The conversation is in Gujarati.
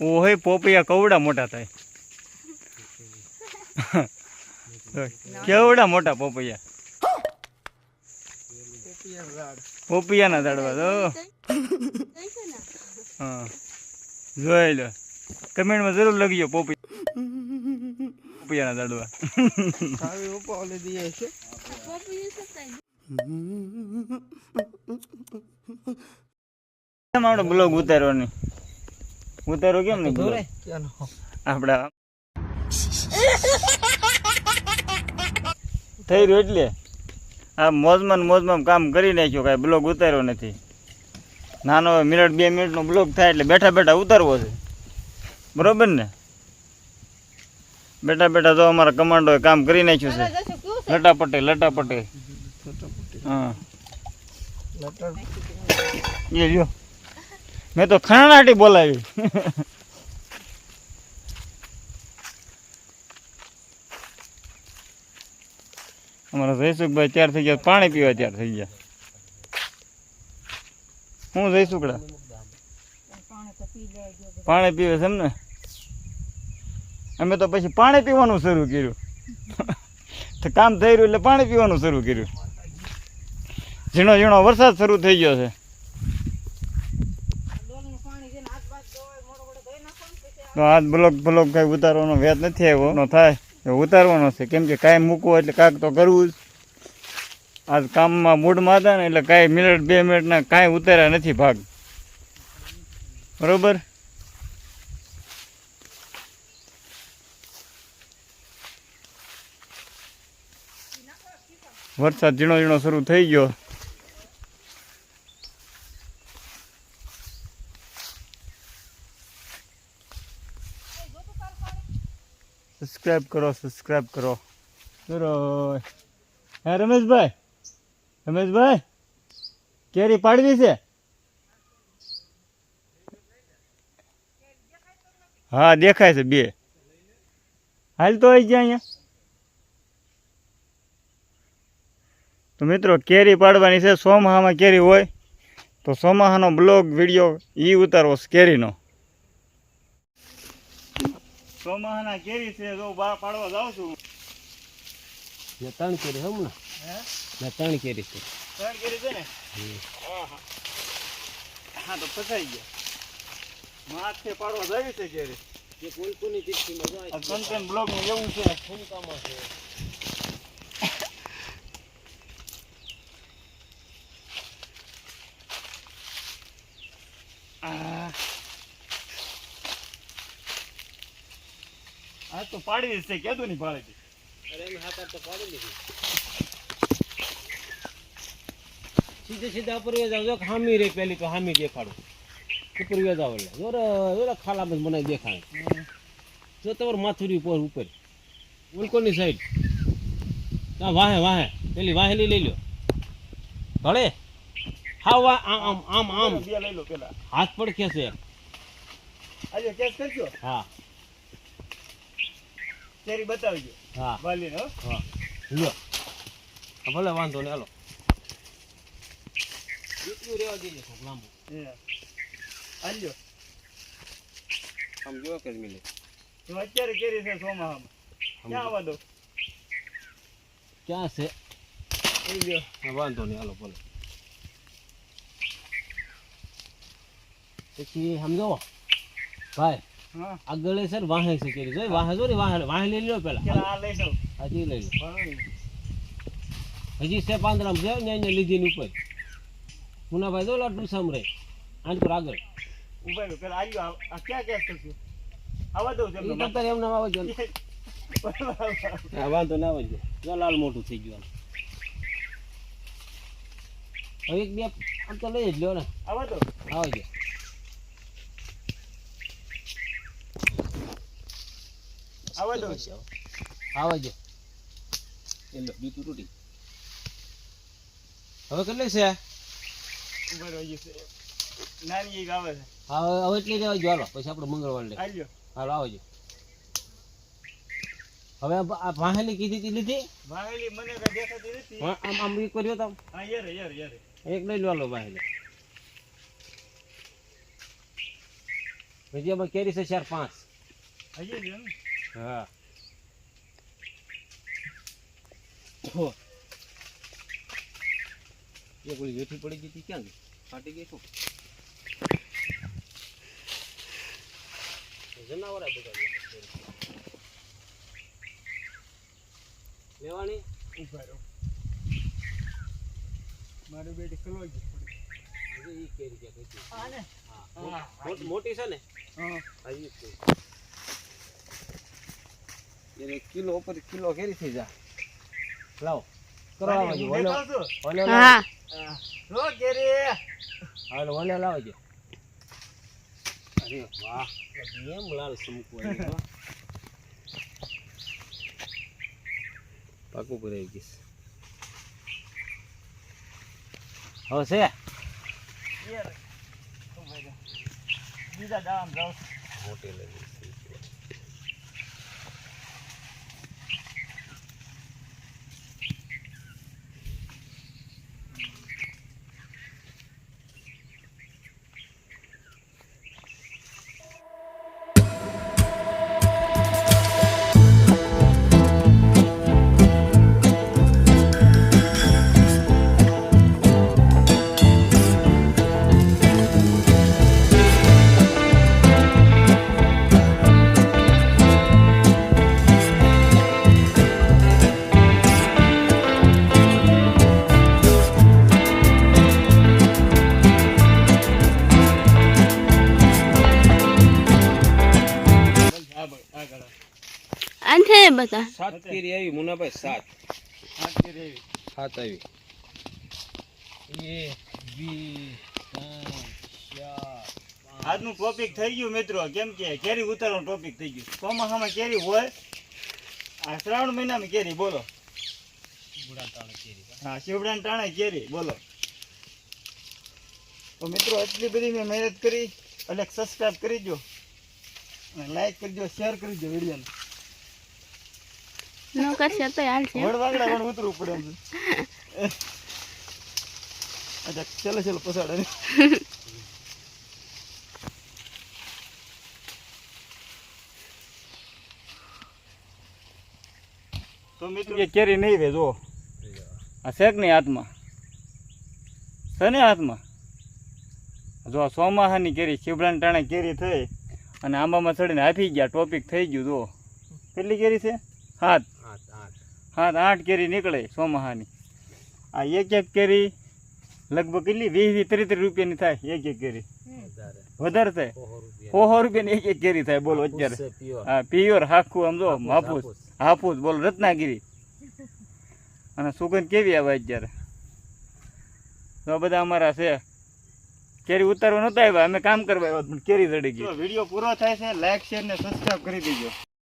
ઓહે પોપૈયા કવડા મોટા થાય. કેવડા મોટા પોપૈયા. પોપૈયાના ઝાડવા તો હા જોઈ લો. કમેન્ટમાં જરૂર લખજો પોપૈયાના ઝાડવા. આપણે બ્લોગ ઉતારવાની ઉતારો કેમ નહીં આપડા થઈ રહ્યું એટલે આ મોજમાં કામ કરી નાખ્યું. કાંઈ બ્લોગ ઉતાર્યો નથી. નાનો મિનિટ 2 મિનિટનો બ્લોગ થાય એટલે બેઠા ઉતારવો છે. બરોબર ને? બેઠા તો અમારા કમાન્ડોએ કામ કરી નાખ્યું છે. લટાપટે હા એ લ્યો. મેં તો ખણાટી બોલાવી. અમારા જયસુખભાઈ તૈયાર થઈ ગયા, પાણી પીવા તૈયાર થઈ ગયા. હું જયસુખડા પાણી પીવે છે એમ ને? અમે તો પછી પાણી પીવાનું શરૂ કર્યું. કામ થઈ રહ્યું એટલે પાણી પીવાનું શરૂ કર્યું. ઝીણો વરસાદ શરૂ થઈ ગયો છે. તો આજ બ્લોગ કઈ ઉતારવાનો વ્યાજ નથી આવ્યો. થાય ઉતારવાનો છે, કેમ કે કાંઈ મૂકવો એટલે કાંઈક તો કરવું જ. આજ કામમાં મૂડમાં હતા ને એટલે કાંઈ મિનિટ 2 મિનિટના કાંઈ ઉતાર્યા નથી ભાગ. બરોબર? વરસાદ ઝીણો શરૂ થઈ ગયો. સબસ્ક્રાઇબ કરો. હે રમેશભાઈ કેરી પાડવી છે? હા દેખાય છે 2. હાલ તો આવી ગયા અહીંયા. તો મિત્રો કેરી પાડવાની છે. સોમાહામાં કેરી હોય તો સોમાહાનો બ્લોગ વિડીયો ઈ ઉતારવો છે કેરીનો. સોમાહાના કેરી છે જો પાડવા જાઉં છું. 3 કેરી હમણાં. હે 3 કેરી છે. 3 કેરી છે ને? હા તો ફસાઈ ગયા. માથે પાડવા જાવી છે કેરી. જે કોની તીક્ષીમાં જાય. આ કન્ટેન્ટ બ્લોગ નું એવું છે. ફૂમકામાં છે. આ તો પાડી છે. કેદું નહીં પાડે છે? અરે એમ હાથ તો પાડી લીધી. સીધા ઉપર જાવ. જો હામી રે પેલી તો હામી દેખાડું. ઉપર જાવ એટલે જોરા ખાલામાં મને દેખાય. જો તમારું માથું રહ્યું ઉપર ઉલકોની સાઈડ. ત્યાં વાહે પેલી વાહેલી લઈ લો. ભલે આમ લઈ લો પેલા. હાથ પડખે છે. આજે કેસ કરજો. હા કેરી બતાવજો. હા વાલીને હો. હા લ્યો. ભલે વાંધો નહીં હાલો. એટલું રેવા દઈએ થોડું લાંબુ. હાલ્યો. આમ જો કે મિલે. તો અત્યારે કેરી છે સોમાહામાં. ક્યાં આવવા દો? ક્યાં છે? એ લ્યો. હા વાંધો નહીં હાલો ભલે. પછી સમજો ભાઈ હા આગળ છે ને વાહે છે કેરી જોઈ વાહે જો ને વાહે લઈ લો પેલા. આ લઈ જાઉં. હજી લઈ લો. હજી છે 15 છે ને લીધી ની ઉપર. મુનાભાઈ જો લાટુ સામરે આન પર આગળ ઉભા રહો પેલા આલ્યો. આ ક્યાં કેસ કરશું? આવવા દઉં એ તંતર એમ ના આવજો. હા વાંધો ના આવજો. જો લાલ મોટું થઈ ગયું. હવે 1 2 આમ તો લઈ જ લ્યો ને. આવવા દો. આવજો. આવવા દો. આવજો. એલો બીજું તૂટી. હવે કેટલી છે? ઉભા રહો. નાની એક આવે છે. હા હવે એટલી દેવા જો હાલો. પછી આપણે મંગળવાર લે. આલ્યો. હાલો આવજો. હવે આ વાહેલી કીધી લીધી. વાહેલી મને કઈ દેખાતી નથી. આમ એક કર્યો તો. હા યાર. એક લઈ લો વાહેલી. હજી એમાં કેરી છે 4-5. હજી છે ને? હા એ ગોળી વેઠી પડી ગઈ હતી ક્યાં ગઈ? ફાટી ગઈ શું? જનાવર લેવાની ઉભા રહો. મારી બેટી ખલો ગઈ હજી ઈ કેરી ક્યાં ગઈ? હા ને? હા મોટી છે ને? હા હજી એટલે કિલો ઉપર કિલો કેરી થઈ જા. લાવો કરવા આવજો ઓલે હા રો કેરી હાલો ઓલે લાવજો. અરે વાહ એમ લાલ સમકુ આવી ગયો. પાકું ભરાઈ ગઈશ હવે છે. બીજા દામ જાવ મોટી લઈ આગળ અંતે બતા 7 કેરી આવી મુનાભાઈ 7 આ કેરી 7 આવી. 1 2 3 4 આજનું ટોપિક થઈ ગયું મિત્રો, કેમ કે કેરી ઉતારવાનું ટોપિક થઈ ગયું. ચોમાસામાં કેરી હોય, આ શ્રાવણ મહિનામાં કેરી બોલો. હા, શિવડાના ટાણે કેરી બોલો. તો મિત્રો એટલી બધી મેં મહેનત કરી એટલે સબસ્ક્રાઈબ કરી દો અને લાઈક કરી દો, શેર કરી દો વિડીયોને. નો કરશે તો હાલશે. વડવાગડા પણ ઉતરવું પડે એમ છે. અચ્છા ચલો પસાડે. તો મિત્રો કેરી નહીં રે જો આ શેક ની હાથમાં છે ને હાથમાં જો ચોમાસાની કેરી શિવડાના ટાણે કેરી થઈ અને આંબામાં ચડીને હાફી ગયા. ટોપિક થઈ ગયું. જો કેટલી કેરી છે? 7 8 કેરી નીકળે ચોમાસાની. આ એક કેરી લગભગ કેટલી 20-30 રૂપિયાની થાય એક કેરી. વધારે થાય 100 રૂપિયાની એક કેરી થાય બોલો અત્યારે. હા પ્યોર હાખું આમ જો હાફૂસ બોલો રત્નાગીરી. અને સુગંધ કેવી આવે અત્યારે. તો બધા અમારા છે કેરી ઉતારવા નતા આવ્યા, અમે કામ કરવા આવ્યા પણ કેરી ચડી ગઈ. વિડીયો પૂરો થાય છે, લાઈક શેર ને સબસ્ક્રાઈબ કરી દેજો.